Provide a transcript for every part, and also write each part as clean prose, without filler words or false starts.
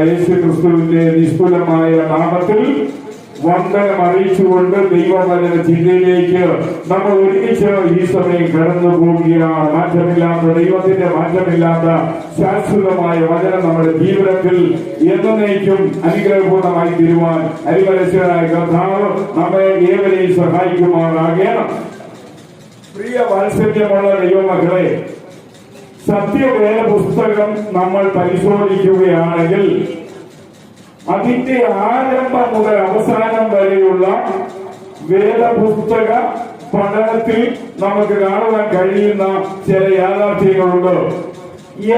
യേശു ക്രിസ്തുവിന്റെ നിസ്തുലമായ നാമത്തിൽ വന്ദനം അറിയിച്ചുകൊണ്ട് ദൈവവചന ചിന്തയിലേക്ക് നമ്മൾ ഒരുമിച്ച് ഈ സമയം കടന്നു പോവുകയാണ്. മാറ്റമില്ലാത്ത ദൈവത്തിന്റെ മാറ്റമില്ലാത്ത ശാശ്വതമായ വചനം നമ്മുടെ ജീവിതത്തിൽ എന്നേക്കും അനുഗ്രഹപൂർണമായി തീരുവാൻ അരിവരശനായ കർത്താവ് നമ്മെ ഏവരെയും സഹായിക്കുമാറാകണം. പ്രിയ വാത്സല്യമുള്ള ദൈവമക്കളെ, സത്യവേദ പുസ്തകം നമ്മൾ പരിശോധിക്കുകയാണെങ്കിൽ അതിന്റെ ആരംഭം മുതൽ അവസാനം വരെയുള്ള വേദപുസ്തക പഠനത്തിൽ നമുക്ക് കാണുവാൻ കഴിയുന്ന ചില യാഥാർത്ഥ്യങ്ങളുണ്ട്.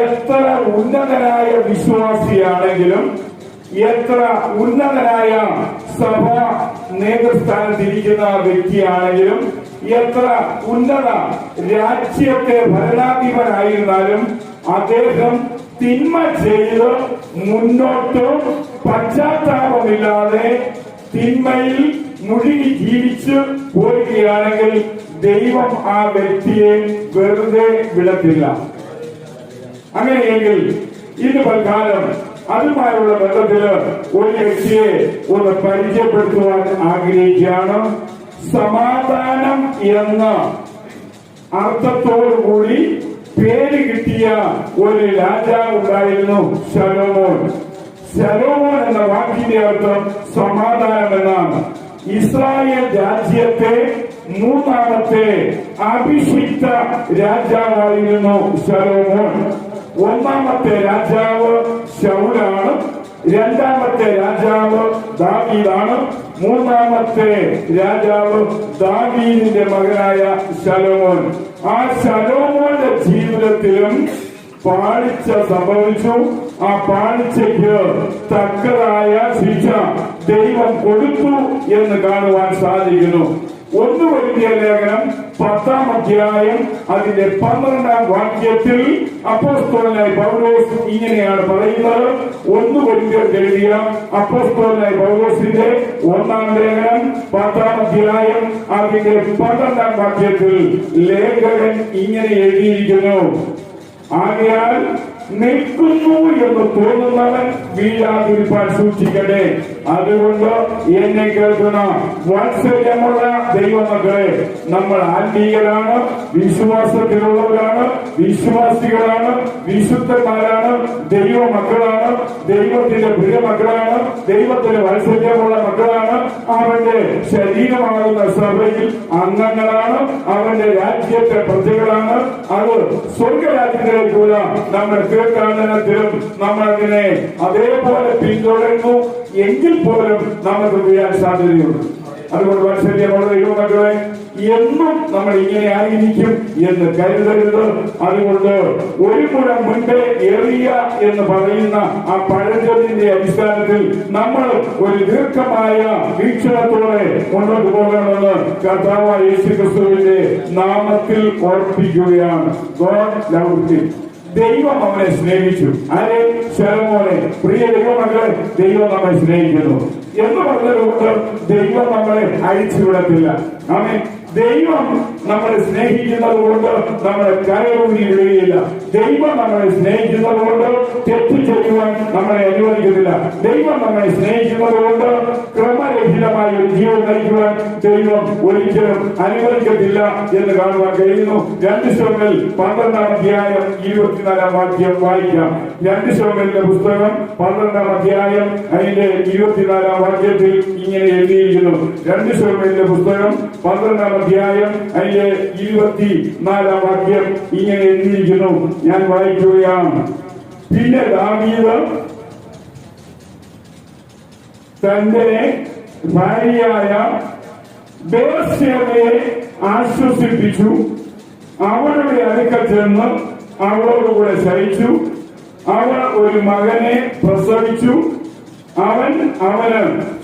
എത്ര ഉന്നതനായ വിശ്വാസിയാണെങ്കിലും, എത്ര ഉന്നതനായ സഭ നേതൃസ്ഥാനത്തിരിക്കുന്ന വ്യക്തിയാണെങ്കിലും, എത്ര ഉന്നത രാജ്യത്തെ ഭരണാധിപനായിരുന്നാലും അദ്ദേഹം തിന്മ ചെയ്ത് മുന്നോട്ട് പശ്ചാത്താപമില്ലാതെ തിന്മയിൽ മുഴുകി ജീവിച്ച് പോവുകയാണെങ്കിൽ ദൈവം ആ വ്യക്തിയെ വെറുതെ വിടത്തില്ല. അങ്ങനെയെങ്കിൽ ഇന്ന് തൽക്കാലം അതുമായുള്ള ബന്ധത്തില് ഒരു വ്യക്തിയെ ഒന്ന് പരിചയപ്പെടുത്തുവാൻ ആഗ്രഹിക്കുകയാണ്. സമാധാനം എന്ന അർത്ഥത്തോടുകൂടി പേര് കിട്ടിയ ഒരു രാജാവ് ഉണ്ടായിരുന്നു, ശലോമോൻ. ശലോമോൻ എന്ന വാക്കിന്റെ അർത്ഥം സമാധാനം എന്നാണ്. ഇസ്രായേൽ രാജ്യത്തെ മൂന്നാമത്തെ അഭിഷിക്ത രാജാവായിരുന്നു ശലോമോൻ. ഒന്നാമത്തെ രാജാവ് ശൗലാണ്, രണ്ടാമത്തെ രാജാവ് ദാവീദാണ്, മൂന്നാമത്തെ രാജാവ് ദാവീദിന്റെ മകനായ ശലോമോൻ. ആ ശലോമോന്റെ ജീവിതത്തിലും പാളിച്ച സംഭവിച്ചു. ആ പാളിച്ചയ്ക്ക് തക്കതായ ശിക്ഷ ദൈവം കൊടുത്തു എന്ന് കാണുവാൻ സാധിക്കുന്നു. 1 കൊരിന്ത്യർ ലേഖനം 10-ാം അധ്യായം അതിന്റെ 12-ാം വാക്യത്തിൽ അപ്പോസ്തലനായ പൗലോസ് ഇങ്ങനെയാണ് പറയുന്നത്. 1 കൊരിന്ത്യർക്ക് എഴുതിയ അപ്പോസ്തലനായ പൗലോസിന്റെ 1-ാം ലേഖനം 10-ാം അധ്യായം അതിന്റെ 12-ാം വാക്യത്തിൽ ലേഖകൻ ഇങ്ങനെ എഴുതിയിരിക്കുന്നു: ആകയാൽ നിൽക്കുന്നു എന്ന് തോന്നുന്നവൻ വീഴാതിരിപ്പാൻ സൂക്ഷിക്കട്ടെ. അതുകൊണ്ട് എന്നെ കേൾക്കുന്ന വാത്സല്യമുള്ള ദൈവമക്കളെ, നമ്മൾ ആത്മീയരാണ്, വിശ്വാസത്തിലുള്ളവരാണ്, വിശ്വാസികളാണ്, വിശുദ്ധന്മാരാണ്, ദൈവമക്കളാണ്, ദൈവത്തിന്റെ പ്രിയമക്കളാണ്, ദൈവത്തിന് വാത്സല്യമുള്ള മക്കളാണ്, അവന്റെ ശരീരമാകുന്ന സഭയിൽ അംഗങ്ങളാണ്, അവന്റെ രാജ്യത്തെ പ്രജകളാണ്. അത് സ്വർഗരാജ്യത്തിലേക്കുള്ള നമ്മുടെ തീർത്ഥാടനത്തിലും നമ്മൾ അതിനെ അതേപോലെ പിന്തുടരുന്നു എങ്കിൽ പോലും നമുക്ക് വീഴാൻ സാധ്യതയുണ്ട്. അതുകൊണ്ട് വാത്സല്യമുള്ള ദൈവമക്കളെ, എന്നും നമ്മൾ ഇങ്ങനെ ആയിരിക്കും എന്ന് കരുതരുത്. അതുകൊണ്ട് ഒരു മുഴം മുൻപേ എറിയ എന്ന് പറയുന്ന ആ പഴഞ്ചൊല്ലിന്റെ അടിസ്ഥാനത്തിൽ നമ്മൾ ഒരു ദീർഘമായ വീക്ഷണത്തോടെ മുന്നോട്ട് പോകണമെന്ന് കർത്താവായ യേശു ക്രിസ്തുവിന്റെ നാമത്തിൽ ഓർപ്പിക്കുകയാണ്. God loved him. ദൈവം അവനെ സ്നേഹിച്ചു. ആരെ? ശലോമോനെ. പ്രിയ ദൈവമക്കളെ, ദൈവം നമ്മെ സ്നേഹിക്കുന്നു എന്ന് പറഞ്ഞതുകൊണ്ട് ദൈവം നമ്മളെ അഴിച്ചുവിടത്തില്ല. ആമേൻ. ദൈവം നമ്മളെ സ്നേഹിക്കുന്നത് കൊണ്ട് നമ്മളെ കരയൂരി വിടുകയില്ല. ദൈവം നമ്മളെ സ്നേഹിക്കുന്നത് കൊണ്ട് തെറ്റ് ചെയ്യുവാൻ നമ്മളെ അനുവദിക്കുന്നില്ല. ദൈവം നമ്മളെ സ്നേഹിക്കുന്നത് കൊണ്ട് ക്രമരഹിതമായ ഒരു ജീവൻ നയിക്കുവാൻ ദൈവം ഒരിക്കലും അനുവദിക്കത്തില്ല എന്ന് കാണുവാൻ കഴിയുന്നു. 2 ശമൂവേൽ 12-ാം അധ്യായം 24-ാം വാക്യം വായിക്കാം. 2 ശമൂവേലിന്റെ പുസ്തകം 12-ാം അധ്യായം അതിന്റെ 24-ാം വാക്യത്തിൽ ഇങ്ങനെ എഴുതിയിരിക്കുന്നു. 2 ശമൂവേലിന്റെ പുസ്തകം 12-ാം അധ്യായം അതിന്റെ 24-ാം വാക്യം ഇങ്ങനെ എഴുതിയിരിക്കുന്നു. ഞാൻ വായിക്കുകയാണ്. പിന്നെ ദാവീദ് തന്റെ ഭാര്യയായ ബത്ശേബയെ ആശ്വസിപ്പിച്ചു. അവളുടെ അടുക്കൽ ചെന്ന് അവളോടുകൂടെ ശയിച്ചു. അവൾ ഒരു മകനെ പ്രസവിച്ചു. അവന്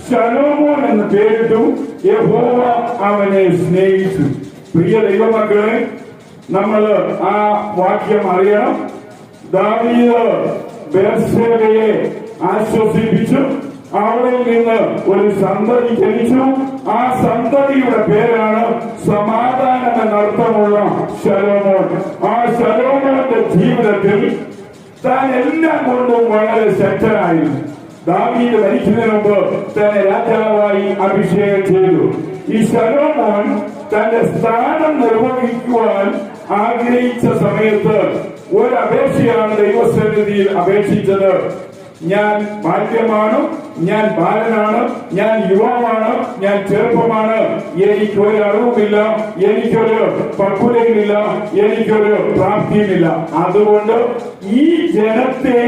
ശലോമോൻ എന്ന് പേരിട്ടു. യഹോവ അവനെ സ്നേഹിച്ചു. പ്രിയ ദൈവമക്കളെ, നമ്മൾ ആ വാക്യം അറിയണം. ദാവീദ് ബത്ശേബയെ ആശ്വസിപ്പിച്ചു. അവളിൽ നിന്ന് ഒരു സന്തതി ജനിച്ചു. ആ സന്തതിയുടെ പേരാണ് സമാധാനം എന്നർത്ഥമുള്ള ശലോമോൻ. ആ ശലോമോന്റെ ജീവിതത്തിൽ താൻ എല്ലാം കൊണ്ടും വളരെ ശക്തനായിരുന്നു. ദാവീദ് മരിക്കുന്നതിന് മുമ്പ് തന്നെ രാജാവായി അഭിഷേകം ചെയ്തു. ഈ ശലോമോൻ തന്റെ സ്ഥാനം നിർവഹിക്കുവാൻ ആഗ്രഹിച്ച സമയത്ത് ഒരപേക്ഷയാണ് ദൈവസന്നിധിയിൽ അപേക്ഷിച്ചത്. ഞാൻ ബാല്യമാണ്, ഞാൻ ബാലനാണ്, ഞാൻ യുവാവാണ്, ഞാൻ ചെറുപ്പമാണ്, എനിക്കൊരു അറിവുമില്ല, എനിക്കൊരു പക്വതയുമില്ല, എനിക്കൊരു പ്രാപ്തിയുമില്ല. അതുകൊണ്ട് ഈ ജനത്തെ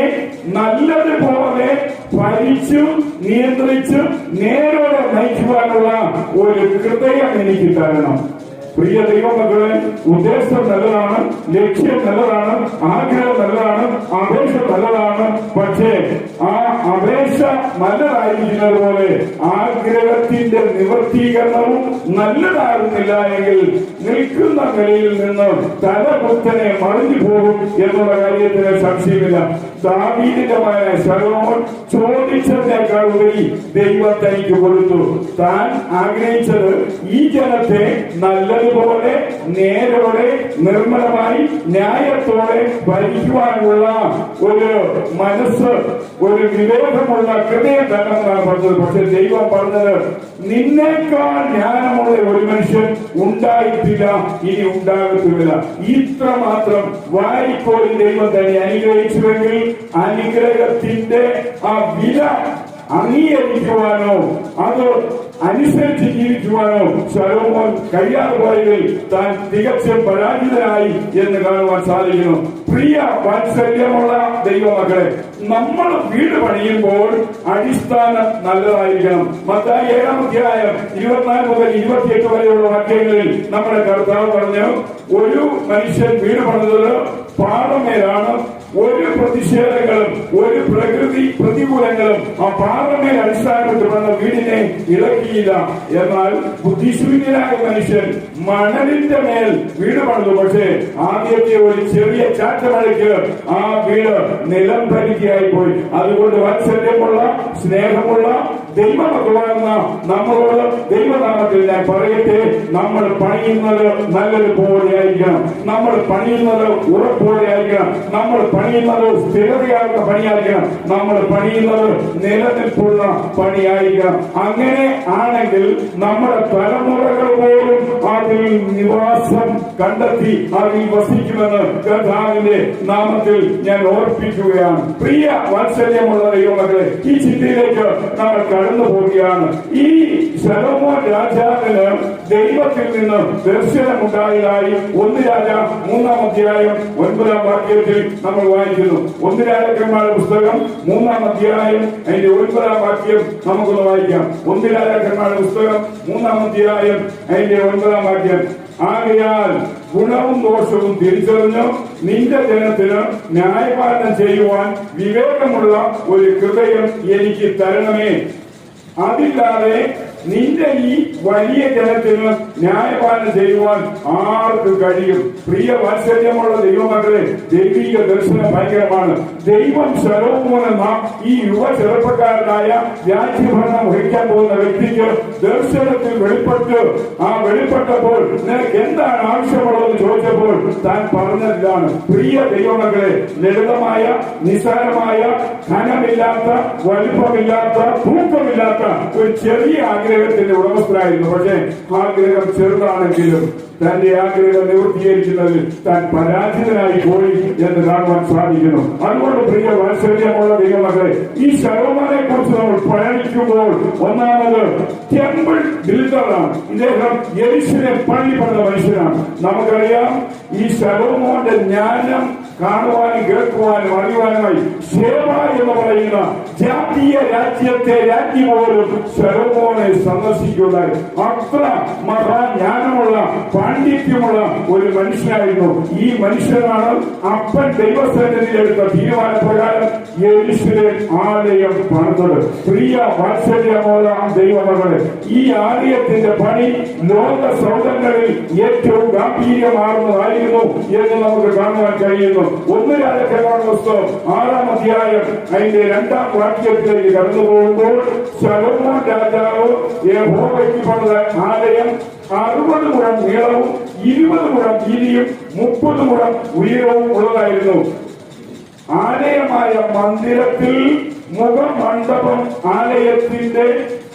നല്ലതുപോലെ ഭരിച്ചു നിയന്ത്രിച്ച് നേരോടെ നയിക്കുവാനുള്ള ഒരു ഹൃദയം എനിക്ക് തരണം. പ്രിയ ദൈവമക്കളെ, ഉദ്ദേശം നല്ലതാണ്, ലക്ഷ്യം നല്ലതാണ്, ആഗ്രഹം നല്ലതാണ്, അപേക്ഷ നല്ലതാണ്. പക്ഷേ ആ അപേക്ഷ നല്ലതായിരിക്കുന്നത് പോലെ ആഗ്രഹത്തിന്റെ നിവർത്തീകരണവും നല്ലതാകുന്നില്ല എങ്കിൽ നിൽക്കുന്ന നിലയിൽ നിന്ന് തലകുത്തനെ മറിഞ്ഞു പോകും എന്നുള്ള കാര്യത്തിന് സംശയമില്ല. ദാവീദിന്റെ മകനായ ശലോമോൻ ചോദിച്ചതിനേക്കാൾ ഉപരി ദൈവം തനിക്ക് കൊടുത്തു. താൻ ആഗ്രഹിച്ചത് ഈ ജനത്തെ നല്ലതുപോലെ നേരോടെ നിർമ്മലമായി ന്യായത്തോടെ ഭരിക്കുവാനുള്ള ഒരു മനസ്സ്, ഒരു വിവേകമുള്ള ഹൃദയം തന്നെന്നാണ് പറഞ്ഞത്. പക്ഷെ ദൈവം പറഞ്ഞത്, നിന്നേക്കാൾ ജ്ഞാനമുള്ള ഒരു മനുഷ്യൻ ഉണ്ടായിട്ടില്ല, ഇനി ഉണ്ടാകത്തുമില്ല. ഇത്രമാത്രം വാരിക്കോരി ദൈവം തന്നെ അനുഗ്രഹിച്ചുവെങ്കിൽ അനുഗ്രഹത്തിന്റെ ആ വില അംഗീകരിക്കുവാനോ അത് അനുസരിച്ച് ജീവിക്കുവാനോ ശലോമോൻ കഴിയാതെ പോയതിൽ താൻ തികച്ചും പരാജിതനായി എന്ന് കാണുവാൻ സാധിക്കുന്നു. പ്രിയ വാത്സല്യമുള്ള ദൈവമക്കളെ, നമ്മൾ വീട് പണിയുമ്പോൾ അടിസ്ഥാനം നല്ലതായിരിക്കണം. മത്തായി 7-ാം അധ്യായം 24 മുതൽ 28 വരെയുള്ള വാക്യങ്ങളിൽ നമ്മുടെ കർത്താവ് പറഞ്ഞു, ഒരു മനുഷ്യൻ വീട് പണിതത് പാറമേലാണ്. ഒരു പ്രതിഷേധങ്ങളും ഒരു പ്രകൃതി പ്രതികൂലങ്ങളും ആ പാറമേൽ അടിസ്ഥാനപ്പെട്ട് വന്ന വീടിനെ ഇളക്കിയില്ല. എന്നാൽ ബുദ്ധിശൂന്യനായ മനുഷ്യൻ മണലിന്റെ മേൽ വീട് പണിതു. പക്ഷേ ആദ്യത്തെ ഒരു ചെറിയ ചാറ്റമഴയ്ക്ക് ആ വീട് നിലം പരിചയായി പോയി. അതുകൊണ്ട് വാത്സല്യമുള്ള സ്നേഹമുള്ള ദൈവമക്കളാകുന്ന നമ്മളോട് ദൈവനാമത്തിൽ ഞാൻ പറയട്ടെ, നമ്മൾ പണിയുന്നത് നല്ലതുപോലെ ആയിരിക്കണം, നമ്മൾ പണിയുന്നത് ഉറപ്പോടെ ആയിരിക്കണം, നമ്മൾ പണിയുന്നത് സ്ഥിരതയാകുന്ന പണിയായിരിക്കണം, നമ്മൾ പണിയുന്നത് നിലനിൽപ്പുള്ള പണിയായിരിക്കണം. അങ്ങനെ ആണെങ്കിൽ നമ്മുടെ തലമുറകൾ പോലും അതിൽ നിവാസം കണ്ടെത്തി അതിൽ വസിക്കുമെന്ന് കർത്താവിന്റെ നാമത്തിൽ ഞാൻ ഓർപ്പിക്കുകയാണ്. പ്രിയ വാത്സല്യമുള്ള ദൈവമക്കളെ, ഈ ചിന്തയിലേക്ക് നമ്മൾ കടന്നു പോവുകയാണ്. ഈ ശലോമോൻ രാജാവിന് ദൈവത്തിൽ നിന്ന് ദർശനമുണ്ടായതായി 1 രാജാവ് 3-ാം അധ്യായം 9-ാം വാക്യത്തിൽ നമ്മൾ വായിക്കുന്നു. 1 രാജാക്കന്മാരുടെ പുസ്തകം 3-ാം അധ്യായം അതിന്റെ 9-ാം വാക്യം നമുക്കൊന്ന് വായിക്കാം. 1 രാജാക്കന്മാരുടെ പുസ്തകം 3-ാം അധ്യായം അതിന്റെ 9-ാം വാക്യം. ആകയാൽ ഗുണവും ദോഷവും തിരിച്ചറിഞ്ഞ് നിന്റെ ജനത്തിന് ന്യായപാലനം ചെയ്യുവാൻ വിവേകമുള്ള ഒരു ഹൃദയം എനിക്ക് തരണമേ. അതില്ലാതെ നിന്റെ ഈ വലിയ ജനത്തിന് ന്യായപാലനം ചെയ്യുവാൻ ആർക്ക് കഴിയും? പ്രിയ വാത്സല്യമുള്ള ദൈവമക്കളെ, ദൈവിക ദർശനം ഭയങ്കരമാണ്. ദൈവം ശലോമോൻ എന്ന ഈ യുവ ചെറുപ്പക്കാരനായ രാജ്യഭരണം വഹിക്കാൻ പോകുന്ന വ്യക്തിക്ക് ദർശനത്തിൽ വെളിപ്പെട്ടപ്പോൾ നിനക്ക് എന്താണ് ആവശ്യമുള്ളതെന്ന് ചോദിച്ചപ്പോൾ താൻ പറഞ്ഞതാണ്. പ്രിയ ദൈവമക്കളെ, ലളിതമായ നിസ്സാരമായ ഘനമില്ലാത്ത വലുപ്പമില്ലാത്ത തൂക്കമില്ലാത്ത ഒരു ചെറിയ ആഗ്രഹത്തിന്റെ ഉടമസ്ഥനായിരുന്നു. പക്ഷേ ആഗ്രഹം ചെറുതാണെങ്കിലും തന്റെ ആഗ്രഹം നിവൃത്തീകരിക്കുന്നതിൽ താൻ പരാജിതനായി പോയി എന്ന് കാണുവാൻ സാധിക്കുന്നു. അതുകൊണ്ട് പ്രിയ വാത്സല്യമുള്ള ദൈവമക്കളെ, ഈ ശലോമോനെ കുറിച്ച് നമ്മൾ പഠിക്കുമ്പോൾ ഒന്നാമത് ടെമ്പിൾ ബിൽഡറാണ്. ഇദ്ദേഹം യെരൂശലേം പള്ളി പണിത മനുഷ്യനാണ്. നമുക്കറിയാം, ഈ ശലോമോന്റെ ജ്ഞാനം കാണുവാനും കേൾക്കുവാനും അറിയുവാനുമായി ശേബ എന്ന് പറയുന്ന ജാതീയ രാജ്യത്തെ രാജ്ഞി പോലും ശലോമോനെ സന്ദർശിക്കുകയുണ്ടായി. അത്ര മഹാജ്ഞാനമുള്ള പാണ്ഡിത്യമുള്ള ഒരു മനുഷ്യനായിരുന്നു. ഈ മനുഷ്യനാണ് അപ്പൻ ദൈവസന്നിധിയിലെടുത്ത തീരുമാനപ്രകാരം യെരൂശലേം ആലയം പണിതത്. പ്രിയ വാത്സല്യമുള്ള ദൈവമക്കളെ, ഈ ആലയത്തിന്റെ പണി ലോക സൗധങ്ങളിൽ ഏറ്റവും ഗാംഭീര്യമാർന്നതായിരുന്നു എന്ന് നമുക്ക് കാണുവാൻ കഴിയുന്നു. 1 രാജാക്കന്മാരുടെ പുസ്തകം 6-ാം അധ്യായം അതിന്റെ 2-ാം വാക്യത്തിലേക്ക് കടന്നു പോകുമ്പോൾ ശലോമോൻ രാജാവ് യഹോവയ്ക്ക് പണിത ആലയം 60 മുഴം നീളവും 20 മുഴം വീതിയും 30 മുഴം ഉയരവും ഉള്ളതായിരുന്നു. ആലയമായ മന്ദിരത്തിൽ മുഖമണ്ഡപം ആലയത്തിന്റെ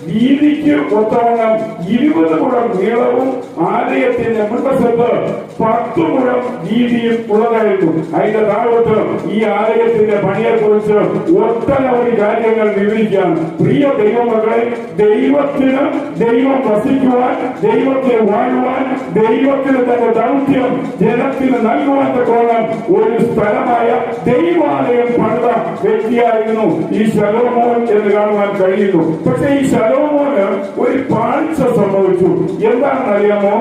വീതിക്ക് ഒത്തവണ്ണം 20 മുഴം നീളവും ആലയത്തിന്റെ മുൻവശത്ത് 10 മുഴം വീതിയും ഉള്ളതായിരുന്നു. അതിന്റെ താഴോട്ട് ഈ ആലയത്തിന്റെ പണിയെ കുറിച്ച് ഒട്ടനവധി കാര്യങ്ങൾ വിവരിക്കുകയാണ്. പ്രിയ ദൈവമക്കളെ, ദൈവത്തിന് ദൈവം വസിക്കുവാൻ, ദൈവത്തിന് വാഴുവാൻ, ദൈവത്തിന് തന്റെ ദൗത്യം ജനത്തിന് നൽകുവാൻ തക്കോണം ഒരു സ്ഥലമായ ദൈവാലയം പണിത വ്യക്തിയായിരുന്നു ഈ ശലോമോൻ എന്ന് കാണുവാൻ കഴിയുന്നു. പക്ഷെ ഈ ശലോമോന് ഒരു പാഴ്ച സംഭവിച്ചു. എന്താണെന്ന് അറിയാമോ?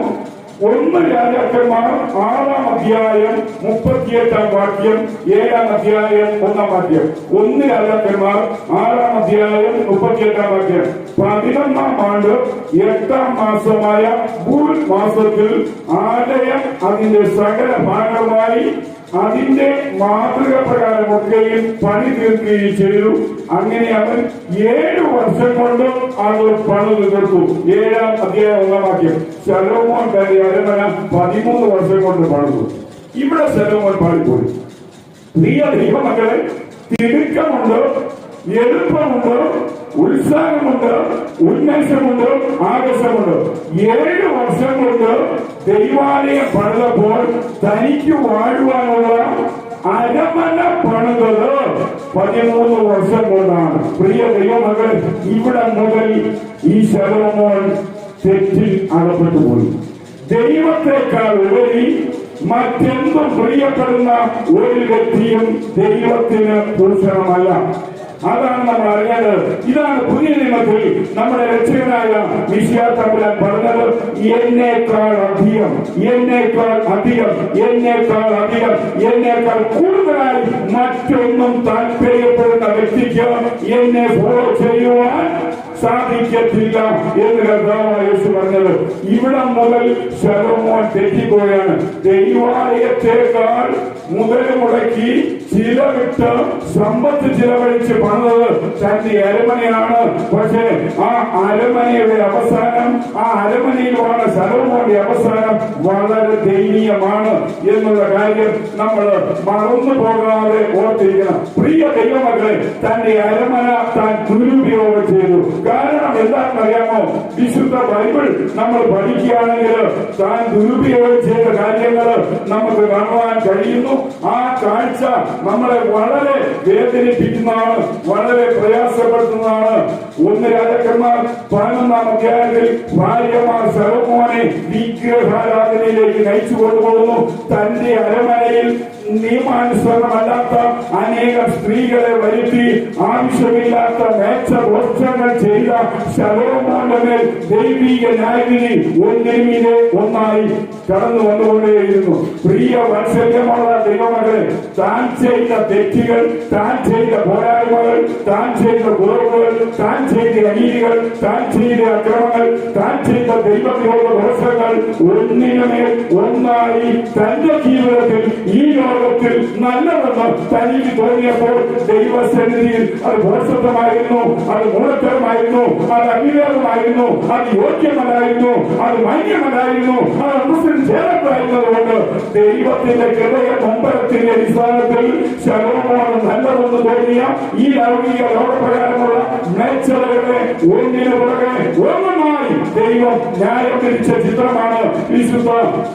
1 രാജാക്കന്മാർ 6-ാം അധ്യായം 38-ാം വാക്യം, 7-ാം അധ്യായം 1-ാം വാക്യം. 1 രാജാക്കന്മാർ 6-ാം അധ്യായം 38-ാം വാക്യം. 11-ാം ആണ്ട് 8-ാം മാസമായ ബൂൽ മാസത്തിൽ ആലയം അതിന്റെ സകല ഭാഗമായി അതിന്റെ മാതൃക പ്രകാരമൊക്കെയും പണി തീർക്കുകയും ചെയ്തു. അങ്ങനെ അവൻ 7 വർഷം കൊണ്ട് അത് പണിത് തീർത്തു. 7-ാം അധ്യായം 1-ാം വാക്യം. ശലോമോൻ തന്റെ അരമന 13 വർഷം കൊണ്ട് പണിതു. ഇവിടെ ശലോമോൻ പാടിപ്പോയി. പ്രിയ ദൈവമക്കളെ, തിടുക്കമുണ്ട്, എളുപ്പമുണ്ട്, ഉത്സാഹമുണ്ട്, ഉന്മേഷമുണ്ട്, ആവേശമുണ്ട്. 7 വർഷം കൊണ്ട് ദൈവാലയം പണിതപ്പോൾ തനിക്ക് വാഴുവാനുള്ള അരമന പണിതത് 13 വർഷം കൊണ്ടാണ്. പ്രിയ ദൈവമകൾ, ഇവിടെ മുതൽ ഈ ശലോമോൻ തെറ്റിൽ അകപ്പെട്ടു പോയി. ദൈവത്തെക്കാൾ ഉപരി മറ്റെന്തും പ്രിയപ്പെടുന്ന ഒരു വ്യക്തിയും ദൈവത്തിന് ഭൂഷണമല്ല. അതാണ് നമ്മൾ അറിയേണ്ടത്. ഇതാണ് പുതിയ നിയമത്തിൽ നമ്മുടെ രക്ഷകനായ മിശിഹാ തമ്പുരാൻ പറഞ്ഞത്. എന്നേക്കാൾ അധികം, എന്നേക്കാൾ അധികം, എന്നേക്കാൾ അധികം, എന്നേക്കാൾ കൂടുതലായി മറ്റൊന്നും താല്പര്യപ്പെടുന്ന വ്യക്തിക്ക് എന്നെ ഫോളോ ചെയ്യുവാൻ സാധിക്കത്തില്ല എന്ന് കർത്താവായ യേശു പറഞ്ഞത്. ഇവിടെ മുതൽ ശലോമോൻ തെറ്റിപ്പോയാണ്. ദൈവാലയത്തേക്കാൾ മുതൽ മുടക്കി ചിലവിട്ട് സമ്പത്ത് ചിലവഴിച്ച് പണിതത് തന്റെ അരമനയാണ്. പക്ഷേ ആ അരമനയുടെ അവസാനം, ആ അരമനയിലാണ് ശലോമോന്റെ അവസാനം വളരെ ദയനീയമാണ് എന്നുള്ള കാര്യം നമ്മൾ മറന്നു പോകാതെ ഓർത്തിരിക്കണം. പ്രിയ ദൈവമക്കളെ, തന്റെ അരമന താൻ ദുരുപയോഗം ചെയ്തു. കാരണം എന്താണെന്ന് അറിയാമോ? വിശുദ്ധ ബൈബിൾ നമ്മൾ പഠിക്കുകയാണെങ്കിൽ താൻ ദുരുപയോഗം ചെയ്ത കാര്യങ്ങൾ നമുക്ക് കാണുവാൻ കഴിയുന്നു. ആ കാഴ്ച നമ്മളെ വളരെ വേദനിപ്പിക്കുന്നതാണ്, വളരെ പ്രയാസപ്പെടുത്തുന്നതാണ്. 1 രാജാക്കന്മാർ 11-ാം അധ്യായത്തിൽ ഭാര്യമാർ ശലോമോനെ വിഗ്രഹാരാധനയിലേക്ക് നയിച്ചു കൊണ്ടുപോകുന്നു. തന്റെ അരമനയിൽ നിയമാനുസരണമല്ലാത്ത അനേകം സ്ത്രീകളെ വരുത്തി ആവശ്യമില്ലാത്ത മേച്ചദോഷങ്ങൾ ചെയ്ത ശലോമോന്റെ മേൽ ദൈവിക ന്യായവിധി ഒന്നിനുമീതെ ഒന്നായി കടന്നു വന്നുകൊണ്ടേയിരുന്നു. പ്രിയ വാത്സല്യമുള്ള ദൈവമകളെ, താൻ ചെയ്ത തെറ്റുകൾ, താൻ ചെയ്ത പോരായ്മകൾ, താൻ ചെയ്ത കുറവുകൾ, താൻ ചെയ്ത അനീതികൾ, താൻ ചെയ്ത അക്രമങ്ങൾ, താൻ ചെയ്ത ദൈവവിരോധ ദോഷങ്ങൾ ഒന്നിനുമേൽ ഒന്നായി തന്റെ ജീവിതത്തിൽ ഈ ലോകത്തിൽ നല്ലതെന്ന് തനിക്ക് തോന്നിയപ്പോൾ ദൈവസന്നിധിയിൽ അത് ഭോഷത്വമായിരുന്നു, അത് മൂഢത്തരമായിരുന്നു, അത് അവിവേകമായിരുന്നു, അത് യോഗ്യമല്ലായിരുന്നു, അത് മാന്യമല്ലായിരുന്നു, അത് മുസ്ലിം ചേർത്തായിരുന്നതുകൊണ്ട് ദൈവത്തിന്റെ ഹൃദയ നൊമ്പരത്തിന്റെ അടിസ്ഥാനത്തിൽ ശലോമോൻ നല്ലതെന്ന് തോന്നിയ ഈ ലൗകിക ലോകപ്രകാരമുള്ള മേച്ചതകളെ ഒന്നിനു പുറകെ ഒന്നുമായി ദൈവം ന്യായം തിരിച്ച ചിത്രമാണ് വിശുദ്ധ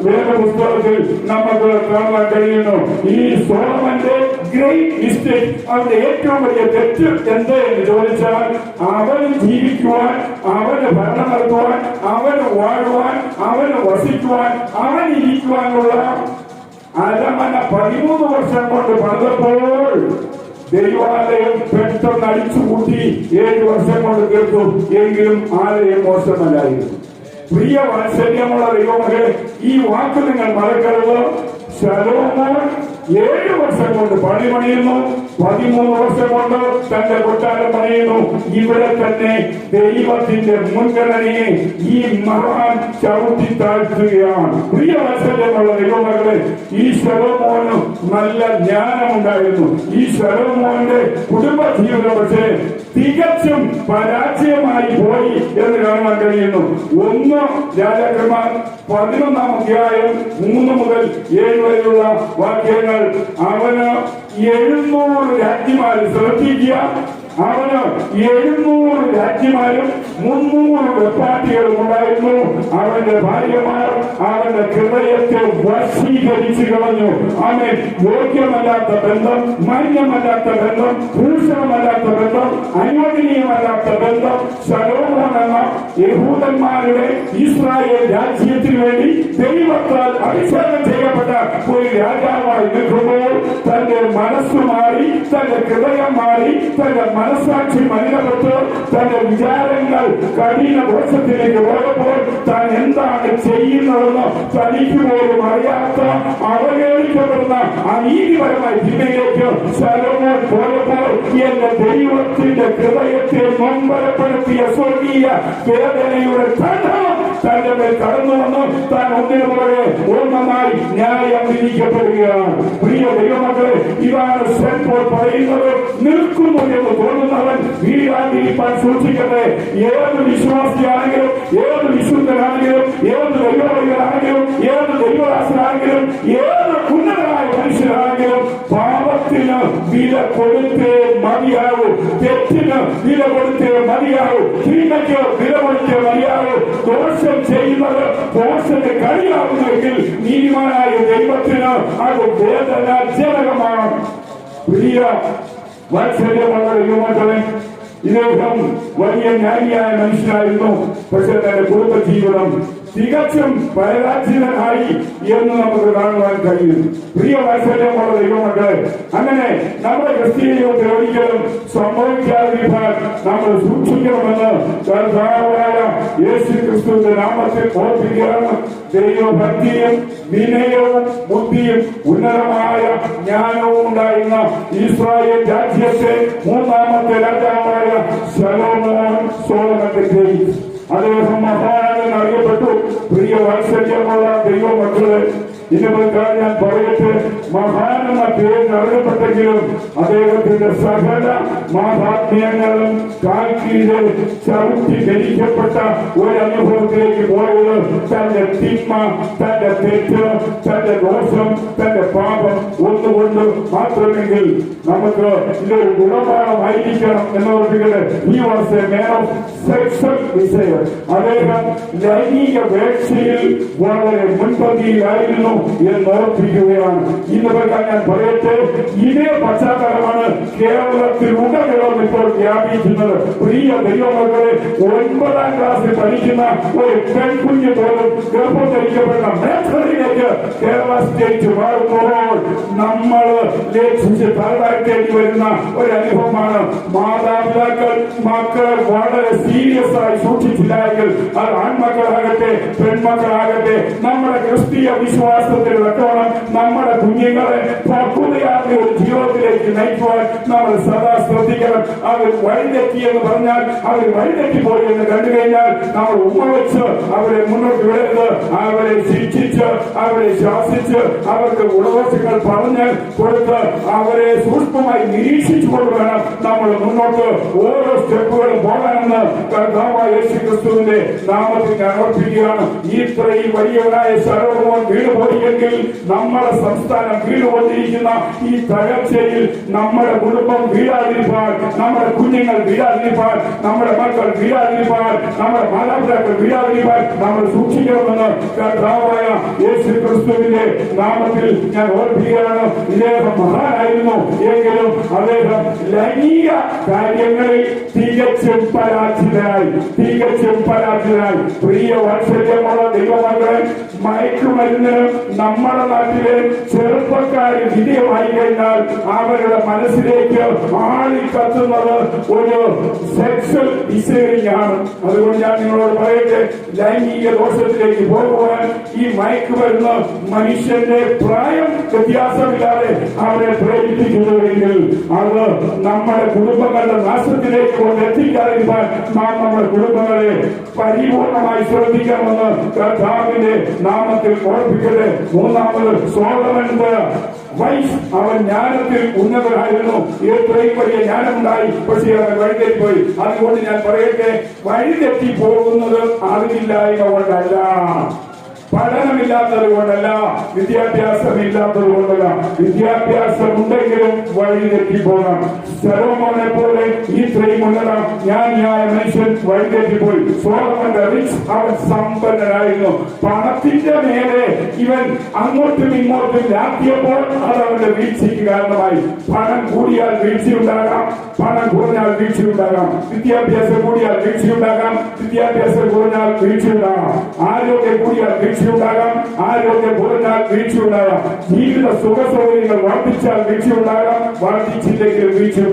വേദപുസ്തകത്തിൽ നമുക്ക് കാണാൻ കഴിയുന്നു. ഈ സോളമന്റെ ഗ്രേറ്റ് മിസ്റ്റേക്ക്, അവന്റെ ഏറ്റവും വലിയ തെറ്റ് എന്ത് എന്ന് ചോദിച്ചാൽ, അവന് ജീവിക്കുവാൻ, അവന് ഭരണം നടത്തുവാൻ, അവന് വാഴുവാൻ, അവന് വസിക്കുവാൻ, അവൻ ഇരിക്കുവാനുള്ള അരമന 13 വർഷം കൊണ്ട് പണിതപ്പോൾ ദൈവാലയം പെട്ടെന്ന് അടിച്ചുകൂട്ടി 7 വർഷം കൊണ്ട് തീർത്തു. എങ്കിലും ആലയം മോശമല്ലായിരുന്നു. പ്രിയ വാത്സല്യമുള്ള ദൈവമകളെ, ഈ വാക്ക് നിങ്ങൾ മറക്കരുത്. ശലോമോൻ 7 വർഷം കൊണ്ട് പണി പണിയുന്നു, 13 വർഷം കൊണ്ട് തന്റെ കൊട്ടാരം പണിയുന്നു. ഇവിടെ തന്നെ ദൈവത്തിന്റെ മുൻഗണനയെ ഈ മഹാൻ ചവിട്ടി താഴ്ത്തുകയാണ്. പ്രിയ വാത്സല്യമുള്ള ദൈവമകളെ, ഈ ശലോമോന് നല്ല ജ്ഞാനമുണ്ടായിരുന്നു. ഈ ശലോമോന്റെ കുടുംബ ജീവിതം പക്ഷേ തികച്ചും പരാജയമായി പോയി എന്ന് കാണാൻ കഴിയുന്നു. 1 രാജാക്കന്മാർ 11-ാം അധ്യായം 3 മുതൽ 7 വരെയുള്ള വാക്യങ്ങൾ. അവന് 700 രാജ്ഞിമാര്. ശ്രദ്ധിക്കുക, അവന് 700 രാജ്ഞിമാരും 300 വെപ്പാട്ടികളും ഉണ്ടായിരുന്നു. അവന്റെ ഭാര്യമാർ അവന്റെ ഹൃദയത്തെ വശീകരിച്ചു കളഞ്ഞു. അവൻ യോഗ്യമല്ലാത്ത ബന്ധം, മാന്യമല്ലാത്ത ബന്ധം, ഭൂഷണമല്ലാത്ത ബന്ധം, അനുവദനീയമല്ലാത്ത ബന്ധം ശലോമോൻ എന്ന യഹൂദന്മാരുടെ ഇസ്രായേൽ രാജ്യത്തിന് വേണ്ടി ദൈവത്താൽ അഭിഷേകം ചെയ്യപ്പെട്ട ഒരു രാജാവായി നിൽക്കുമ്പോൾ തന്റെ മനസ്സ് മാറി, തന്റെ ഹൃദയം മാറി, തന്റെ മനസ്സാക്ഷി മലിനപ്പെട്ട് തന്റെ വിചാരങ്ങൾ കഠിന ദോഷത്തിലേക്ക് പോയപ്പോൾ താൻ എന്താണ് ചെയ്യുന്നതെന്ന് തനിക്ക് പോലും അറിയാത്ത അവഹേളിക്കപ്പെടുന്ന അനീതിപരമായ ചിന്തയിലേക്ക് ശലോമോൻ പോയപ്പോൾ എന്റെ ദൈവത്തിന്റെ ഹൃദയത്തെ നൊമ്പരപ്പെടുത്തിയ സ്വർഗീയ വേദനയുടെ കണ്ഠം തന്റെ മേൽ കടന്നു വന്ന് താൻ ഒന്നിനു പുറകെ ഒന്നായി ന്യായം വിധിക്കപ്പെടുകയാണ്. പ്രിയ ദൈവമക്കളെ, ഇതാണ് സെന്റ് പോൾ പറയുന്നത്. നിൽക്കുന്നു എന്ന് തോന്നുന്നവൻ വീഴാതിരിക്കാൻ സൂക്ഷിക്കട്ടെ. ഏത് വിശ്വാസിയാണെങ്കിലും, ഏത് വിശുദ്ധനാണെങ്കിലും, ഏത് ദൈവവൈദ്യനാണെങ്കിലും, ഏത് ദൈവദാസനാണെങ്കിലും, ഏത് ഉന്നതനായ മനുഷ്യനാണെങ്കിലും പാപത്തിന് വില കൊടുത്തേ മതിയാവൂ, തെറ്റിന് വില കൊടുത്തേ മതിയാവൂ, തിന്മയ്ക്ക് വില കൊടുത്തേ മതിയാവൂ. ദോഷം ചെയ്യുന്നത് ദോഷത്തെ കഴിയാവുന്നെങ്കിൽ നീതിമാനായ ദൈവത്തിന് അത് വേദനാജനകമാണ്. പ്രിയ വാത്സല്യമുള്ള യുവമക്കളെ, ഇദ്ദേഹം വലിയ ന്യായിയായ മനുഷ്യനായിരുന്നു. പക്ഷെ തന്റെ കുടുംബജീവിതം തികച്ചും പരാജിതനായി എന്ന് നമുക്ക് കാണുവാൻ കഴിയും. പ്രിയ വാത്സല്യമുള്ള ദൈവമക്കളെ, അങ്ങനെ നമ്മുടെ ക്രിസ്തീയ ജീവിതത്തിൽ ഒരിക്കലും സംഭവിക്കാതിരിക്കാൻ നമ്മൾ സൂക്ഷിക്കണമെന്ന് കർത്താവായ യേശു ക്രിസ്തുവിന്റെ നാമത്തിൽ ഓർപ്പിക്കുകയാണ്. ദൈവഭക്തിയും വിനയവും ബുദ്ധിയും ഉന്നതമായ ജ്ഞാനവും ഉണ്ടായിരുന്ന ഇസ്രായേൽ രാജ്യത്തെ മൂന്നാമത്തെ രാജാവായ ശലോമോൻ സോളമന്റെ ജയിച്ചു. അദ്ദേഹം മഹാനാണെന്ന് അറിയപ്പെട്ടു. പ്രിയ വാത്സല്യമുള്ള ദൈവമക്കളെ, ഇന്നുമുതൽ ഞാൻ പറയട്ടെ, മഹാനെന്ന പേരിൽ അറിയപ്പെട്ടെങ്കിലും അദ്ദേഹത്തിന്റെ സകല മഹാത്മ്യങ്ങളും കാൽക്കീഴ് ചവിട്ടി ധരിക്കപ്പെട്ട ഒരനുഭവത്തിലേക്ക് പോയത് തന്റെ തിന്മ, തന്റെ തെറ്റ്, തന്റെ ദോഷം, തന്റെ പാപം ഒന്നുകൊണ്ട് മാത്രമെങ്കിൽ നമുക്ക് ഇതൊരു ഗുണപാഠമായിരിക്കണം എന്നോർപ്പിക്കട്ടെ. He was a man of sexual desire. അദ്ദേഹം ലൈംഗിക വേഴ്ചയിൽ വളരെ മുൻപന്തിയിലായിരുന്നു എന്ന് ഓർപ്പിക്കുകയാണ്. ഇന്ന് ഞാൻ പറയട്ടെ, ഇതേ പശ്ചാത്തലമാണ് കേരളത്തിൽ ഉടനീളം ഇപ്പോൾ വ്യാപിക്കുന്നത്. പ്രിയ ദൈവമക്കളെ, 9ാം ക്ലാസ്സിൽ പഠിക്കുന്ന ഒരു പെൺകുഞ്ഞ് പോലും ഗർഭം ധരിക്കപ്പെടുന്ന മേഖലയിലേക്ക് കേരള സ്റ്റേറ്റ് മാറുമ്പോൾ നമ്മൾ ലക്ഷിച്ച് തലതാഴ്ത്തേണ്ടി വരുന്ന ഒരു അനുഭവമാണ്. മാതാപിതാക്കൾ മക്കളെ വളരെ സീരിയസ് ആയി സൂക്ഷിച്ചില്ലെങ്കിൽ, അത് ആൺമക്കളാകട്ടെ പെൺമക്കളാകട്ടെ, നമ്മുടെ ക്രിസ്തീയ വിശ്വാസത്തിൽ വെക്കണം നമ്മുടെ കുഞ്ഞുങ്ങളെ പക്വതയാർന്ന ഒരു ജീവിതത്തിലേക്ക് നയിക്കുവാൻ നമ്മൾ സദാ ശ്രദ്ധിക്കണം. അവർ വഴിതെറ്റി എന്ന് പറഞ്ഞാൽ അവർ വഴിതെറ്റിപ്പോയി എന്ന് കണ്ടു കഴിഞ്ഞാൽ നമ്മൾ ഉമ്മ വെച്ച് അവരെ മുന്നോട്ട് വിടരുത്. അവരെ ശിക്ഷിച്ച്, അവരെ ശാസിച്ച്, അവർക്ക് ഗുണദോഷങ്ങൾ പറഞ്ഞ് കൊടുത്ത് അവരെ സൂക്ഷ്മമായി നിരീക്ഷിച്ചുകൊണ്ട് വേണം നമ്മൾ മുന്നോട്ട് ഓരോ സ്റ്റെപ്പുകളും പോകാനെന്ന് കർത്താവായ യേശു ക്രിസ്തുവിന്റെ നാമത്തിൽ ഞാൻ ഓർപ്പിക്കുകയാണ്. ഇത്രയും വലിയവനായ ശലോമോൻ വീണുപോയെങ്കിൽ നമ്മുടെ സംസ്ഥാനം വീണുകൊണ്ടിരിക്കുന്ന ഈ തകർച്ചയിൽ നമ്മുടെ കുടുംബം വീഴാതിരിപ്പാൻ, നമ്മുടെ കുഞ്ഞുങ്ങൾ വീഴാതിരിപ്പാൻ, നമ്മുടെ മക്കൾ വീഴാതിരിപ്പാൻ, നമ്മുടെ മാതാപിതാക്കൾ വീഴാതിരിപ്പാൻ നമ്മൾ സൂക്ഷിക്കണമെന്ന് കർത്താവായ യേശു ക്രിസ്തുവിന്റെ നാമത്തിൽ ഞാൻ ഓർപ്പിക്കുകയാണ്. ഇദ്ദേഹം മഹാനായിരുന്നു എങ്കിലും അദ്ദേഹം ലൈംഗിക കാര്യങ്ങളിൽ തികച്ചും പരാജിതനായി. പ്രിയ വാത്സല്യമുള്ള ദൈവമക്കളെ, മയക്കുമരുന്നിന് നമ്മുടെ നാട്ടിലെ ചെറുപ്പക്കാർ വിധേയമായി കഴിഞ്ഞാൽ അവരുടെ മനസ്സിലേക്ക് ആളിക്കത്തുന്നത് ഒരു സെക്സ്വൽ ഡിസൈറിംഗ് ആണ്. അതുകൊണ്ട് ഞാൻ നിങ്ങളോട് പറയട്ടെ, ലൈംഗിക ദോഷത്തിലേക്ക് പോകുവാൻ ഈ മയക്കുമരുന്ന് മനുഷ്യന്റെ പ്രായം വ്യത്യാസമില്ലാതെ അവരെ പ്രേരിപ്പിക്കുന്നുവെങ്കിൽ അത് നമ്മുടെ കുടുംബങ്ങളുടെ നാശത്തിലേക്ക് കൊണ്ടെത്തിക്കാതിരിക്കാൻ നാം നമ്മുടെ കുടുംബങ്ങളെ പരിപൂർണമായി ശ്രദ്ധിക്കണമെന്ന് കർത്താവിന്റെ നാമത്തിൽ ഓർപ്പിക്കട്ടെ. മൂന്നാമത് സോളമന്റെ വൈസ്, അവൻ ജ്ഞാനത്തിൽ ഉന്നതനായിരുന്നു. എത്രയും വലിയ ജ്ഞാനമുണ്ടായി, പക്ഷേ അവൻ വഴിതെറ്റിപ്പോയി. അതുകൊണ്ട് ഞാൻ പറയട്ടെ, വഴിതെറ്റി പോകുന്നത് അറിവില്ലായ്മ കൊണ്ടല്ല. പഠനമില്ലാത്തത് കൊണ്ടല്ല, വിദ്യാഭ്യാസം ഇല്ലാത്തത് കൊണ്ടല്ല. വിദ്യാഭ്യാസം ഉണ്ടെങ്കിലും വഴി തെറ്റിപ്പോകാം. ശലോമോനെ പോലെ ഇത്രയും ഉന്നത ജ്ഞാനിയായ മനുഷ്യൻ വഴിതെറ്റിപ്പോയി. സോളമന്റെ റിച്ച്, അവൻ സമ്പന്നനായിരുന്നു. പണത്തിന്റെ മേലെ ഇവൻ അങ്ങോട്ടും ഇങ്ങോട്ടും ലാത്തിയപ്പോൾ അത് അവന്റെ വീഴ്ചയ്ക്ക് കാരണമായി. പണം കൂടിയാൽ വീഴ്ചയുണ്ടാകാം, പണം കുറഞ്ഞാൽ വീഴ്ചയുണ്ടാകാം. വിദ്യാഭ്യാസം കൂടിയാൽ വീഴ്ചയുണ്ടാകാം, വിദ്യാഭ്യാസം കുറഞ്ഞാൽ വീഴ്ചയുണ്ടാകാം. ആരോഗ്യം കൂടിയാൽ വീഴ്ചയുണ്ടാകാം, ആരോഗ്യം കുറഞ്ഞാൽ വീഴ്ചയുണ്ടാകാം. ജീവിത സുഖ സൗകര്യങ്ങൾ വർദ്ധിച്ചാൽ വീഴ്ചയുണ്ടാകാം, വർദ്ധിച്ചില്ലെങ്കിൽ വീഴ്ചയുണ്ടാകാം.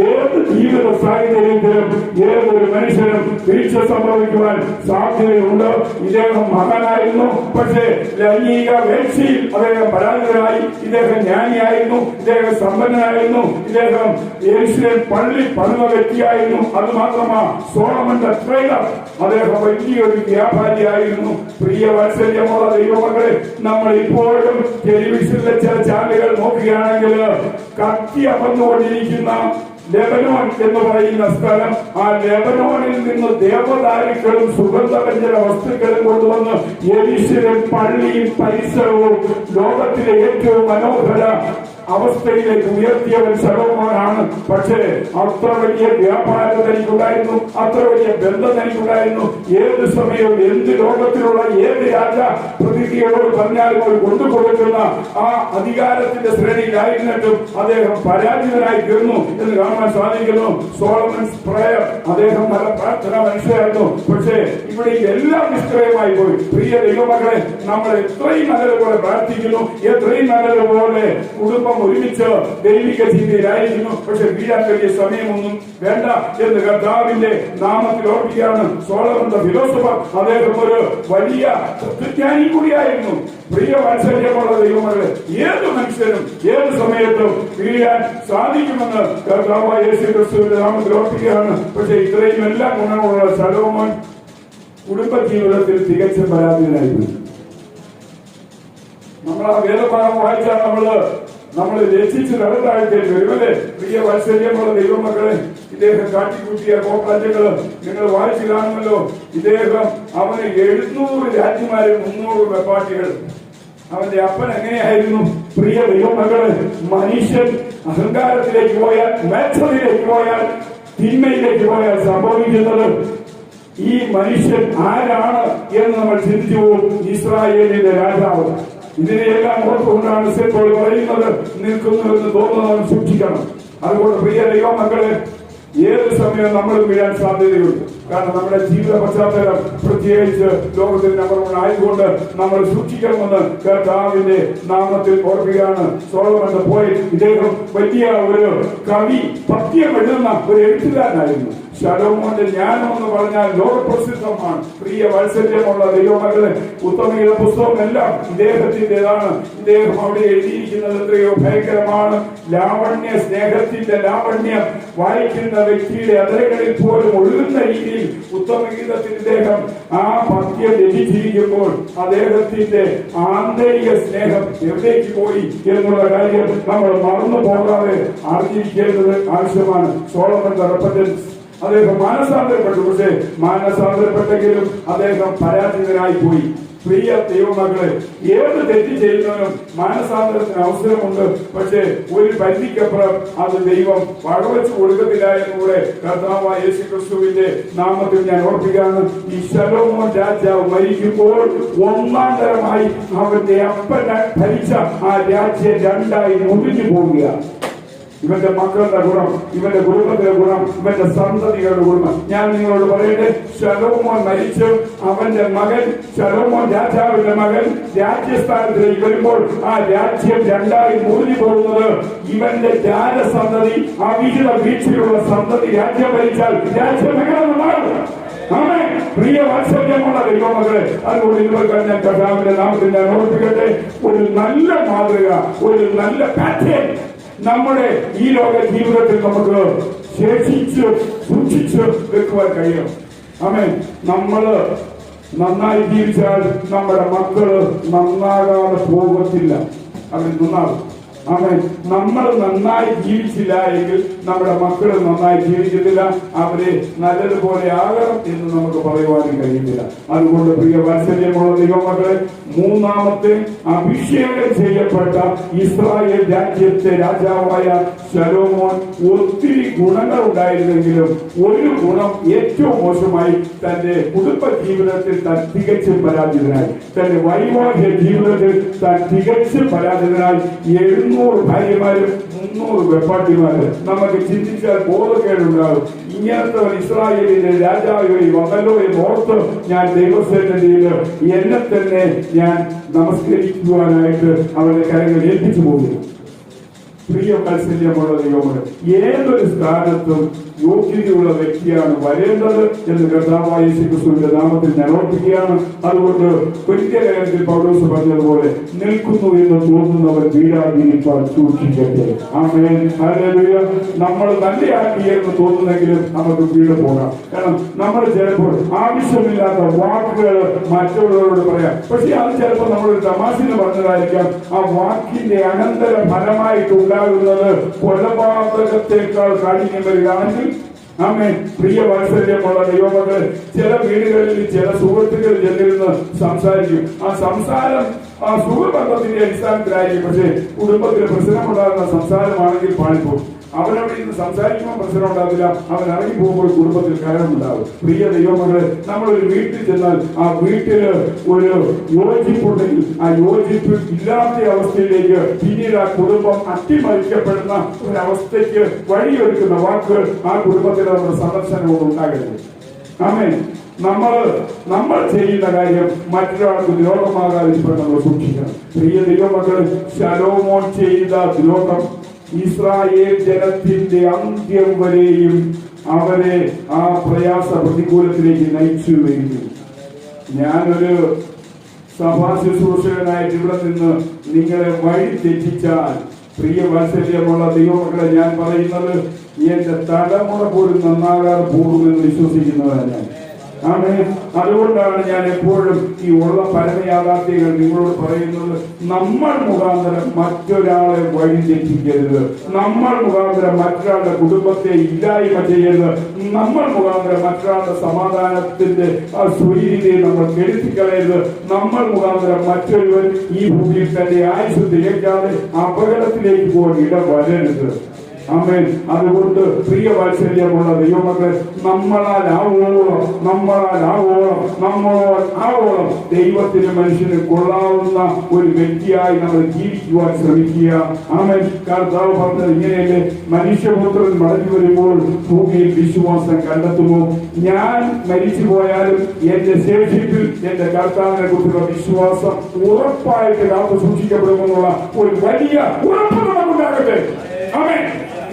ഏത് ജീവിത സാഹചര്യത്തിലും ഏതൊരു മനുഷ്യനും വീഴ്ച സംഭവിക്കുവാൻ സാധ്യതയുണ്ട്. ഇദ്ദേഹം മകനായിരുന്നു, പക്ഷേ ലൈംഗിക വീഴ്ചയിൽ അദ്ദേഹം പരാജിതനായി. ഇദ്ദേഹം ജ്ഞാനിയായിരുന്നു, ഇദ്ദേഹം സമ്പന്നനായിരുന്നു, ഇദ്ദേഹം യെരൂശലേം പള്ളി പണിത വ്യക്തിയായിരുന്നു. അത് മാത്രമാ സോളമന്റെ ട്രെയിലർ, അദ്ദേഹം വലിയൊരു വ്യാപാരിയായിരുന്നു. പ്രിയ വാത്സല്യമുള്ള ദൈവമക്കളെ, നമ്മൾ ഇപ്പോഴും ടെലിവിഷനിലെ ചില ചാനലുകൾ നോക്കുകയാണെങ്കിൽ കത്തി അമർന്നുകൊണ്ടിരിക്കുന്ന ലെബനോൻ എന്ന് പറയുന്ന സ്ഥലം, ആ ലെബനോനിൽ നിന്ന് ദേവദാരുക്കളും സുഗന്ധവ്യഞ്ജന വസ്തുക്കളും കൊണ്ടുവന്ന് യെരൂശലേം പള്ളിയും പരിസരവും ലോകത്തിലെ ഏറ്റവും മനോഹര അവസ്ഥയിലേക്ക് ഉയർത്തിയവൻ ശലോമോനാണ്. പക്ഷേ അത്ര വലിയ വ്യാപാരം തനിക്കുണ്ടായിരുന്നു, അത്ര വലിയ ബന്ധം തനിക്കുണ്ടായിരുന്നു. ഏത് സമയവും എന്ത് ലോകത്തിലുള്ള ഏത് രാജ പ്രതിനിധികളോട് പറഞ്ഞാലും അവർ കൊണ്ടുകൊടുക്കുന്ന ആ അധികാരത്തിന്റെ ശ്രേണിയിലായിരുന്നിട്ടും അദ്ദേഹം പരാജിതനായി തീർന്നു എന്ന് കാണാൻ സാധിക്കുന്നു. സോളമൻസ് പ്രയർ, അദ്ദേഹം നല്ല പ്രാർത്ഥന മനുഷ്യരായിരുന്നു. പക്ഷേ ഇവിടെ എല്ലാം നിഷ്ക്രിയമായി പോയി. പ്രിയ ദൈവമക്കളെ, നമ്മൾ എത്രയും നല്ലതുപോലെ പ്രാർത്ഥിക്കുന്നു, എത്രയും നല്ലതുപോലെ കുടുംബം ഒരുമിച്ച് ദൈവിക ചിന്തയിലായിരിക്കുന്നു. പക്ഷെ വീഴാൻ വലിയ സമയമൊന്നും വേണ്ട എന്ന് കർത്താവിന്റെ നാമത്തിൽ ഓർപ്പിക്കുകയാണ്. സോളമന്റെ ഫിലോസഫർ, അദ്ദേഹം ഒരു വലിയ തത്വജ്ഞാനി കൂടിയായിരുന്നു. പ്രിയ വാത്സല്യമുള്ള ദൈവമക്കളെ, ഏത് മനുഷ്യനും ഏത് സമയത്തും വീഴാൻ സാധിക്കുമെന്ന് കർത്താവായ യേശുക്രിസ്തുവിന്റെ നാമത്തിൽ ഓർപ്പിക്കുകയാണ്. പക്ഷെ ഇത്രയും എല്ലാം ഗുണങ്ങളുള്ള ശലോമോൻ കുടുംബ ജീവിതത്തിൽ തികച്ചും പരാജയനായിരുന്നു. നമ്മൾ ആ വേദഭാഗം വായിച്ചാൽ നമ്മൾ രക്ഷിച്ച് നടത്താഴ്ചയിൽ വരുമല്ലേ. പ്രിയ വാത്സല്യമുള്ള ദൈവമക്കളെ, ഇദ്ദേഹം കാട്ടിക്കൂട്ടിയ കോപ്രാജ്യങ്ങള് നിങ്ങൾ വായിച്ചു കാണുമല്ലോ. ഇദ്ദേഹം അവന് 700 രാജ്യമാരും 300 വെപ്പാട്ടികൾ. അവന്റെ അപ്പൻ എങ്ങനെയായിരുന്നു? പ്രിയ ദൈവമക്കളെ, മനുഷ്യൻ അഹങ്കാരത്തിലേക്ക് പോയാൽ, മേച്ഛതയിലേക്ക് പോയാൽ, തിന്മയിലേക്ക് പോയാൽ സംഭവിക്കുന്നത് ഈ മനുഷ്യൻ ആരാണ് എന്ന് നമ്മൾ ചിന്തിച്ചു പോകും. ഇസ്രായേലിന്റെ രാജാവ്. ഇതിനെയെല്ലാം ഓർത്തുകൊണ്ടാണ് ഇപ്പോൾ പറയുന്നത്, നിൽക്കുന്നുവെന്ന് തോന്നുന്നവൻ സൂക്ഷിക്കണം. അതുകൊണ്ട് പ്രിയ ദൈവമക്കളെ, ഏത് സമയം നമ്മൾ വീഴാൻ സാധ്യതയുണ്ട്. കാരണം നമ്മുടെ ജീവിത പശ്ചാത്തലം പ്രത്യേകിച്ച് ലോകത്തിൽ നമ്പർ 1 ആയതുകൊണ്ട് നമ്മൾ സൂക്ഷിക്കണമെന്ന് കർത്താവിന്റെ നാമത്തിൽ ഓർക്കുകയാണ്. സോളമന്റെ പോയിന്റ്, ഇദ്ദേഹം വലിയ ഒരു കവി, പദ്യം എഴുതുന്ന ഒരു എഴുത്തുകാരനായിരുന്നു. ശലോമോന്റെ ജ്ഞാനം എന്ന് പറഞ്ഞാൽ ലോകപ്രസിദ്ധമാണ്. പ്രിയ വാത്സല്യമുള്ള ദൈവമക്കളെ, ഉത്തമഗീത പുസ്തകം എല്ലാം ഇദ്ദേഹത്തിൻ്റെതാണ്. ഇദ്ദേഹം അവിടെ എഴുതിയിരിക്കുന്നത് എത്രയോ ഭയങ്കരമാണ്. ലാവണ്യ, സ്നേഹത്തിന്റെ ലാവണ്യം വായിക്കുന്ന വ്യക്തിയുടെ അതരകളിൽ പോലും ഒഴുകുന്ന രീതിയിൽ ഉത്തമഗീതത്തിൽ ഇദ്ദേഹം ആ പദ്യം രചിച്ചിരിക്കുമ്പോൾ അദ്ദേഹത്തിന്റെ ആന്തരിക സ്നേഹം എവിടേക്ക് പോയി എന്നുള്ള കാര്യം നമ്മൾ മറന്നു പോകാതെ അറിഞ്ഞിരിക്കേണ്ടത് ആവശ്യമാണ്. സോളമന്റെ റെപ്പറ്റൻസ്, അദ്ദേഹം മാനസാന്തരപ്പെട്ടു. പക്ഷേ മാനസാന്തരപ്പെട്ടെങ്കിലും അദ്ദേഹം പരാജിതനായി പോയി. പ്രിയ ദൈവമക്കളെ, ഏത് തെറ്റ് ചെയ്യുന്നതിനും മാനസാന്തരത്തിന് അവസരമുണ്ട്. പക്ഷേ ഒരു പരിധിക്കപ്പുറം അത് ദൈവം വകവെച്ച് കൊടുക്കത്തില്ല എന്നുകൂടെ കർത്താവായ യേശുക്രിസ്തുവിന്റെ നാമത്തിൽ ഞാൻ ഓർപ്പിക്കുകയാണ്. ഈ ശലോമോൻ രാജാവ് മരിക്കുമ്പോൾ 1-ാം തരമായി അവന്റെ അപ്പൻ ഭരിച്ച ആ രാജ്യം 2ആയി മുറിഞ്ഞു പോവുകയാണ്. ഇവന്റെ മക്കളുടെ ഗുണം, ഇവന്റെ കുടുംബത്തിലെ ഗുണം, ഇവന്റെ സന്തതികളുടെ ഗുണം. ഞാൻ നിങ്ങളോട് പറയട്ടെ, ശലോമോൻ മരിച്ചു, അവന്റെ മകൻ, ശലോമോൻ രാജാവിന്റെ മകൻ രാജ്യസ്ഥാനത്തിലേക്ക് വരുമ്പോൾ ആ രാജ്യം 2ആയി മുറിഞ്ഞു പോകുന്നത് ഇവന്റെ ജാരസന്തതി, അവിഹിത വീഴ്ചയുള്ള സന്തതി രാജ്യം ഭരിച്ചാൽ രാജ്യം എങ്ങനെ നന്നാകും? പ്രിയ വാത്സല്യമുള്ള ദൈവമക്കളെ, അതുകൊണ്ട് നിങ്ങൾക്ക് ഞാൻ കർത്താവിന്റെ നാമത്തിൽ ഞാൻ ഓർപ്പിക്കട്ടെ, ഒരു നല്ല മാതൃക, ഒരു നല്ല പാറ്റേൺ നമ്മുടെ ഈ ലോക ജീവിതത്തിൽ നമുക്ക് ശേഷിച്ച് സൂക്ഷിച്ച് വെക്കുവാൻ കഴിയും. ആമേൻ. നമ്മള് നന്നായി ജീവിച്ചാൽ നമ്മുടെ മക്കള് നന്നാകാതെ പോകത്തില്ല, അവർ നന്നാകും. അവൻ നമ്മൾ നന്നായി ജീവിച്ചില്ല എങ്കിൽ നമ്മുടെ മക്കൾ നന്നായി ജീവിക്കത്തില്ല, അവരെ നല്ലതുപോലെ ആകണം എന്ന് നമുക്ക് പറയുവാനും കഴിയത്തില്ല. അതുകൊണ്ട് പ്രിയ വാത്സല്യമുള്ള ദൈവമക്കളെ, മൂന്നാമത്തെ അഭിഷേകം ചെയ്യപ്പെട്ട ഇസ്രായേൽ രാജ്യത്തെ രാജാവായ ശലോമോൻ ഒത്തിരി ഗുണങ്ങൾ ഉണ്ടായിരുന്നെങ്കിലും ഒരു ഗുണം ഏറ്റവും മോശമായി. തന്റെ കുടുംബ ജീവിതത്തിൽ താൻ തികച്ചും പരാജിതനായി. തന്റെ വൈവാഹിക ജീവിതത്തിൽ താൻ തികച്ചും പരാജിതനായി. 700 ഭാര്യമാരും 300 വെപ്പാട്ടിമാര്. നമുക്ക് ചിന്തിച്ചാൽ ബോധക്കേടുണ്ടാകും. ഇങ്ങനത്തെ ഇസ്രായേലിന്റെ രാജാവ് വന്നല്ലോ എന്ന് ഓർത്ത് ഞാൻ ദൈവസേനയിൽ എന്നെ തന്നെ ഞാൻ നമസ്കരിക്കുവാനായിട്ട് അവരുടെ കാര്യങ്ങൾ ഏൽപ്പിച്ചു പോകുന്നു. പ്രിയ വാത്സല്യമുള്ള ദൈവമാണ്, ഏതൊരു സ്ഥാനത്തും യോഗ്യതയുള്ള വ്യക്തിയാണ് വരേണ്ടത് എന്ന് കർത്താവായ യേശുക്രിസ്തുവിന്റെ നാമത്തിൽ ഞാൻ ഓർപ്പിക്കുകയാണ്. അതുകൊണ്ട് കൊരിന്ത്യലേഖനത്തിൽ പൗലോസ് പറഞ്ഞതുപോലെ, നിൽക്കുന്നു എന്ന് തോന്നുന്നവർ വീഴാതിരിക്കാൻ സൂക്ഷിക്കട്ടെ. ആമേൻ, ഹല്ലേലൂയ. നമ്മൾ നല്ലയാക്കി എന്ന് തോന്നുന്നെങ്കിലും നമുക്ക് വീട് പോകാം. കാരണം നമ്മൾ ചിലപ്പോൾ ആവശ്യമില്ലാത്ത വാക്കുകൾ മറ്റുള്ളവരോട് പറയാം. പക്ഷെ അത് ചിലപ്പോൾ നമ്മളൊരു തമാശന് പറഞ്ഞതായിരിക്കാം. ആ വാക്കിന്റെ അനന്തര ഫലമായിട്ട് ഉണ്ടാകുന്നത് കൊലപാതകത്തെക്കാൾ കാഠിന്യം വരികയാണെങ്കിൽ, ആമേൻ, പ്രിയ വാത്സല്യമുള്ള ദൈവമക്കളെ, ചില വീടുകളിൽ ചില സുഹൃത്തുക്കൾ ചെന്നിരുന്ന് സംസാരിക്കും. ആ സംസാരം ആ സുഹൃബന്ധത്തിന്റെ അടിസ്ഥാനത്തിലായിരിക്കും. പക്ഷേ കുടുംബത്തിൽ പ്രശ്നമുണ്ടാകുന്ന സംസാരമാണെങ്കിൽ പാളിപ്പോകും. അവനവിടെ നിന്ന് സംസാരിക്കുമ്പോൾ പ്രശ്നം ഉണ്ടാകില്ല, അവൻ ഇറങ്ങി പോകുമ്പോൾ കുടുംബത്തിൽ കലഹമുണ്ടാകും. പ്രിയ ദൈവമക്കളെ, നമ്മളൊരു വീട്ടിൽ ചെന്നാൽ ആ വീട്ടില് ഒരു യോജിപ്പുണ്ടെങ്കിൽ ആ യോജിപ്പ് ഇല്ലാത്ത അവസ്ഥയിലേക്ക് പിന്നീട് ആ കുടുംബം അട്ടിമറിക്കപ്പെടുന്ന ഒരവസ്ഥയ്ക്ക് വഴിയൊരുക്കുന്ന വാക്കുകൾ ആ കുടുംബത്തിൽ നമ്മുടെ സന്ദർശനവും ഉണ്ടാകരുത്. ആമേൻ. നമ്മൾ ചെയ്യുന്ന കാര്യം മറ്റൊരാൾക്ക് ദ്രോഹമാകാതിരിക്കാൻ നമ്മൾ സൂക്ഷിക്കണം. പ്രിയ ദൈവമക്കൾ, ശലോമോൻ ചെയ്ത ദ്രോഹം ഇസ്രായേൽ ജനത്തിന്റെ അന്ത്യം വരെയും അവരെ ആ പ്രയാസ പ്രതികൂലത്തിലേക്ക് നയിച്ചു വരുന്നു. ഞാനൊരു സഭാ ശുശ്രൂഷകനായിട്ട് ഇവിടെ നിന്ന് നിങ്ങളെ വഴി തെറ്റിച്ചാൽ, പ്രിയ വാത്സല്യമുള്ള ദൈവമക്കളെ, ഞാൻ പറയുന്നത് എന്റെ തലമുറ പോലും നന്നാകാതെ പോകുമെന്ന് വിശ്വസിക്കുന്നതാണ് ഞാൻ. ആമേൻ. അതുകൊണ്ടാണ് ഞാൻ എപ്പോഴും ഈ ഉള്ള പരമയാഥാർത്ഥ്യങ്ങൾ നിങ്ങളോട് പറയുന്നത്. നമ്മൾ മുഖാന്തരം മറ്റൊരാളെ വഴിതെറ്റിക്കരുത്. നമ്മൾ മുഖാന്തരം മറ്റൊരാളുടെ കുടുംബത്തെ ഇല്ലായ്മ ചെയ്യരുത്. നമ്മൾ മുഖാന്തരം മറ്റൊരാളുടെ സമാധാനത്തിന്റെ ആ സ്വൈര്യതയെ നമ്മൾ കെടുത്തിക്കളയരുത്. നമ്മൾ മുഖാന്തരം മറ്റൊരുവൻ ഈ ഭൂമിയിൽ തന്റെ ആയുസ് തികയ്ക്കാതെ അപകടത്തിലേക്ക് പോകാൻ ഇടവരരുത്. ആമേൻ. അതുകൊണ്ട് പ്രിയ വാത്സല്യമുള്ള ദൈവമക്കളെ, നമ്മളാലാവോളം ദൈവത്തിന് മനുഷ്യന് കൊള്ളാവുന്ന ഒരു വ്യക്തിയായി നമ്മൾ ജീവിക്കുവാൻ ശ്രമിക്കുക. ആമേൻ. കർത്താവ് പറഞ്ഞത് ഇങ്ങനെയല്ലേ, മനുഷ്യപുത്രൻ മടങ്ങി വരുമ്പോൾ ഭൂമിയിൽ വിശ്വാസം കണ്ടെത്തുമോ? ഞാൻ മരിച്ചു പോയാലും എന്റെ ശേഷിപ്പിൽ എന്റെ കർത്താവിനെ കുറിച്ചുള്ള വിശ്വാസം ഉറപ്പായിട്ട് കാത്തു സൂക്ഷിക്കപ്പെടുമെന്നുള്ള ഒരു വലിയ ഉറപ്പ് നമുക്കുണ്ടാകട്ടെ. ആമേൻ.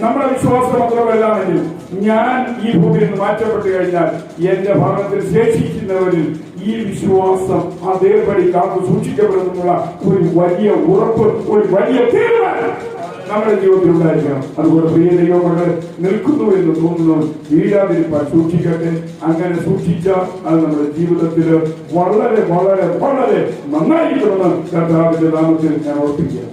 നമ്മുടെ വിശ്വാസം മാത്രമല്ലാണെങ്കിൽ ഞാൻ ഈ ഭൂമിയിൽ നിന്ന് മാറ്റപ്പെട്ടു കഴിഞ്ഞാൽ എന്റെ ഭാഗത്തിൽ ശേഷിക്കുന്നവരിൽ ഈ വിശ്വാസം അതേപടി കാത്തു സൂക്ഷിക്കപ്പെടുന്നുള്ള ഒരു വലിയ ഉറപ്പ്, ഒരു വലിയ തീരുമാനം നമ്മുടെ ജീവിതത്തിൽ ഉണ്ടായിരിക്കണം. അതുകൊണ്ട് പ്രിയ ദൈവമക്കളെ, നിൽക്കുന്നു എന്ന് തോന്നുന്നു വീഴാതിരിപ്പാൻ സൂക്ഷിക്കട്ടെ. അങ്ങനെ സൂക്ഷിച്ചാൽ അത് നമ്മുടെ ജീവിതത്തിൽ വളരെ വളരെ വളരെ നന്നായിരിക്കണമെന്ന് കർത്താവിന്റെ നാമത്തിൽ ഞാൻ ഓർപ്പിക്കുക.